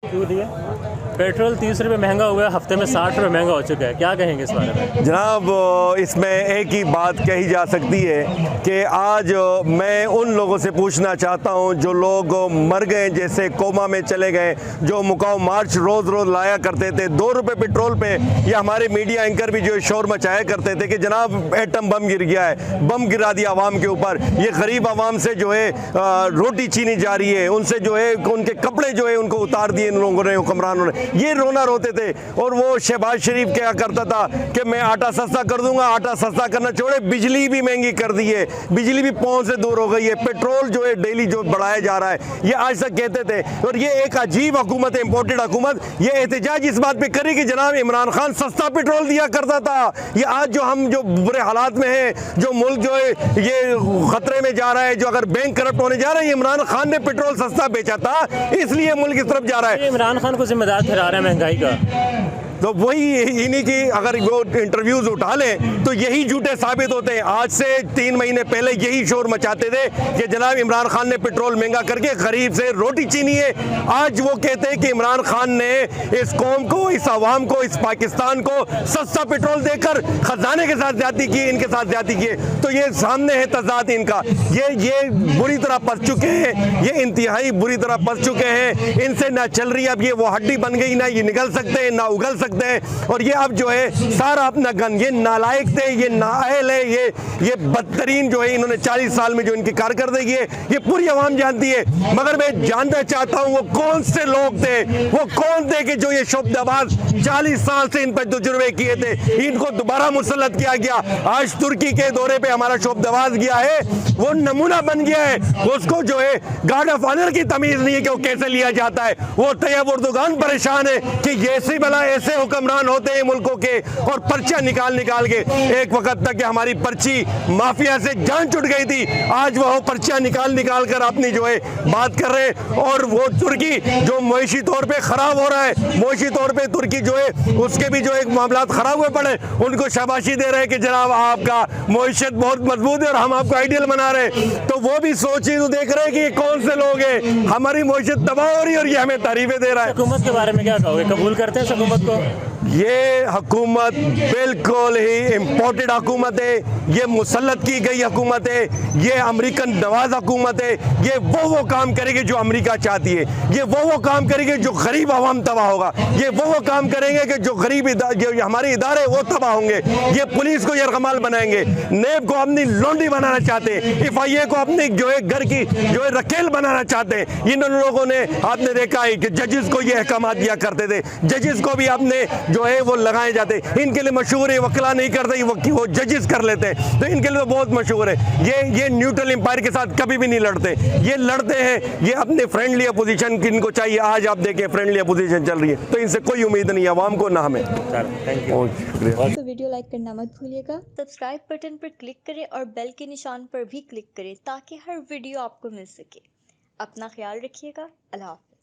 क्यों दिए? पेट्रोल 30 रुपये महंगा हुआ है, हफ्ते में 60 रुपये महंगा हो चुका है, क्या कहेंगे इस बारे में? जनाब, इसमें एक ही बात कही जा सकती है कि आज मैं उन लोगों से पूछना चाहता हूं जो लोग मर गए, जैसे कोमा में चले गए, जो मुकाव मार्च रोज़ रोज़ लाया करते थे 2 रुपये पेट्रोल पे, या हमारे मीडिया एंकर भी जो शोर मचाया करते थे कि जनाब एटम बम गिर गया है, बम गिरा दिया आवाम के ऊपर। ये गरीब आवाम से जो है रोटी छीनी जा रही है, उनसे जो है उनके कपड़े जो है उनको उतार दिए इन लोगों ने, हुक्मरानों ने। ये रोना रोते थे। और वो शहबाज शरीफ क्या करता था कि मैं आटा सस्ता कर दूंगा। आटा सस्ता करना छोड़े, बिजली भी महंगी कर दी है, बिजली भी पहुंच से दूर हो गई है, पेट्रोल जो है डेली जो बढ़ाया जा रहा है, ये आज तक कहते थे। और ये एक अजीब हुकूमत है, इंपोर्टेड हुकूमत। ये एहतजाज इस बात पे करी कि जनाब इमरान खान सस्ता पेट्रोल दिया करता था। ये आज जो हम जो बुरे हालात में है, जो मुल्क जो है ये खतरे में जा रहा है, जो अगर बैंक करप्ट होने जा रहा है, इमरान खान ने पेट्रोल सस्ता बेचा था, इसलिए मुल्क इस तरफ जा रहा है। इमरान खान को जिम्मेदार ठहरा रहे हैं महंगाई का। तो वही इन्हीं की अगर वो इंटरव्यूज उठा लें तो यही झूठे साबित होते हैं। आज से 3 महीने पहले यही शोर मचाते थे कि जनाब इमरान खान ने पेट्रोल महंगा करके गरीब से रोटी छीनी है। आज वो कहते हैं कि इमरान खान ने इस कौम को, इस आवाम को, इस पाकिस्तान को सस्ता पेट्रोल देकर खजाने के साथ ज्यादती की, इनके साथ ज्यादती की। तो ये सामने है तजाद इनका। ये बुरी तरह फंस चुके हैं, ये इंतहाई बुरी तरह फंस चुके हैं। इनसे ना चल रही, अब ये वो हड्डी बन गई, ना ये निकल सकते हैं ना उगल सकते हैं। और ये अब जो है सारा अपना गन, ये नालायक थे, ये नाअहल है, ये बदतरीन जो है, इन्होंने 40 साल में जो इनकी कारकर्दगी है ये पूरी आवाम जानती है। मगर मैं जानना चाहता हूं वो कौन से लोग थे, वो कौन थे कि जो ये शोबदाबाज 40 साल से इन पर तजुर्बे किए थे, इनको दोबारा मुसल्लत किया गया। आज तुर्की के दौरे पे हमारा शोबदाबाज गया है, वो नमूना बन गया है। उसको जो है गार्ड ऑफ ऑनर की तमीज नहीं है कि वो कैसे लिया जाता है। वो तैयब उर्दुगान परेशान है कि ऐसी भला ऐसे हुक्मरान होते हैं मुल्कों के, और पर्चा निकाल के एक वक्त तक हमारी पर्ची माफिया से जान छुट गई थी, आज वो पर्चा निकाल कर अपनी जो है बात कर रहे हैं। और वो तुर्की जो मुआशी तौर पे खराब हो रहा है, मुआशी तौर पे तुर्की जो है उसके भी जो एक मामलात खराब हुए पड़े, उनको शाबाशी दे रहे हैं कि जनाब आपका मुआशत बहुत मजबूत है और हम आपको आइडियल बना रहे हैं। तो वो भी सोचिए, तो देख रहे हैं कि ये कौन से लोग हैं, हमारी मुआशत तबाह हो रही है और ये हमें तारीफें दे रहा है। हुकूमत के बारे में क्या कहोगे, कबूल करते हैं हुकूमत को? ये हुकूमत बिल्कुल ही इम्पोर्टेड हुकूमत है, ये मुसल्लत की गई हुकूमत है, ये अमेरिकन नवाज हुकूमत है। ये वो काम करेगी जो अमेरिका चाहती है, ये वो काम करेगी जो गरीब आवाम तबाह होगा, ये वो काम करेंगे कि जो गरीब जो हमारे इदारे वो तबाह होंगे। ये पुलिस को यरगमाल बनाएंगे, नेब को अपनी लोंडी बनाना चाहते हैं, FIA को अपनी जो है घर की जो है रकेल बनाना चाहते हैं। इन लोगों ने आपने देखा है कि जजेस को ये अहकाम दिया करते थे, जजेस को भी आपने जो है वो लगाए जाते, इनके लिए मशहूर है वकला नहीं करते, वो जजेस कर लेते हैं, तो इनके लिए तो बहुत मशहूर है। ये न्यूट्रल एम्पायर के साथ कभी भी नहीं लड़ते, ये लड़ते हैं ये अपने फ्रेंडली अपोजिशन इनको चाहिए। आज आप देखें फ्रेंडली अपोजिशन चल रही है, तो इनसे कोई उम्मीद नहीं है आवाम को ना हमें। Thank you. तो वीडियो लाइक करना मत भूलिएगा, सब्सक्राइब बटन पर क्लिक करें और बेल के निशान पर भी क्लिक करें ताकि हर वीडियो आपको मिल सके। अपना ख्याल रखिएगा। अल्लाह हाफ़िज़।